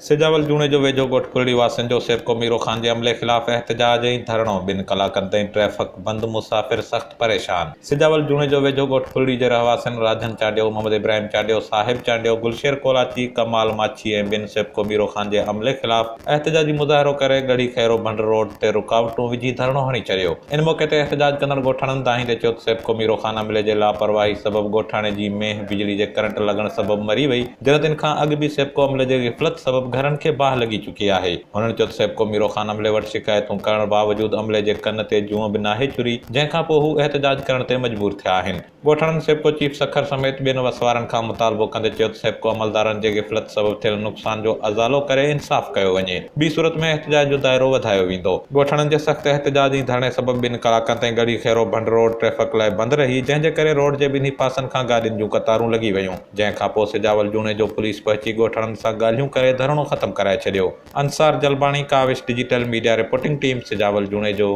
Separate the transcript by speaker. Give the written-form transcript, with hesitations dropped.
Speaker 1: सिजावल जूणे जो वेझो ॻोठ फुलड़ी वासियुनि जो सेबको मीरो ख़ान जे हमले ख़िलाफ़ एहतजाज ऐं धरणो। 2 कलाकनि ताईं ट्रैफ़िक बंद, मुसाफ़िर सख़्त परेशान। सिजावल जूणे जो वेझो ॻोठ फुलड़ी जे रहवासियुनि राजन चाडियो, मोहम्मद इब्राहिम चाडियो, साहिब चाडियो, गुलशेर कोलाची, कमाल माछी ऐं ॿिनि सेबको मीरो ख़ान जे हमले ख़िलाफ़ एहतजाजी मुज़ाहिरो करे गढ़ी खैरो भंड रोड ते रुकावटूं विझी धरणो हणी छॾियो। इन मौक़े ते एहतजाज कंदड़ ॻोठाणनि दाहींदे चयो त सेबको मीरो ख़ान हमले जे लापरवाही सबबि ॻोठाणे जी मेंह बिजली जे करंट लॻण सबबि मरी वई, जॾहिं तिन खां अॻु बि सेबको हमले जे ग़फ़लत सबबि घरनि खे बाहि लॻी चुकी आहे। हुननि चयो त सेबको मीरो ख़ान हमले वटि शिकायतूं करण बावजूदि अमले जे कन ते जूअं बि नाहे चुरी, जंहिंखां पोइ हू एहतजाज करण ते मजबूर थिया आहिनि। ॻोठाणनि सेबको चीफ सखर समेत ॿियनि वसवारनि खां मुतालबो कंदे चयो त सेबको अमलदारनि जे ग़फ़लत सबबि थियल नुक़सान जो अज़ालो करे इंसाफ़ कयो वञे। ॿी सूरत में एहतजाज जो दाइरो वधायो वेंदो। ॻोठाणनि जे सख़्त एहतजाज ऐं धरणे सबबि 2 कलाकनि ताईं गढ़ी खैरो भंड रोड ट्रैफ़िक लाइ बंदि रही, जंहिं जे करे रोड जे ॿिन्ही पासनि खां गाॾियुनि जूं कतारूं लॻी वयूं, जंहिंखां पोइ सिजावल जूणे जो पुलिस पहुची ॻोठाणनि सां ॻाल्हियूं करे धरणो ख़तमु कराए छॾियो। Ansar Jalbani, Kawish digital media reporting team, Sujawal जूणे जो।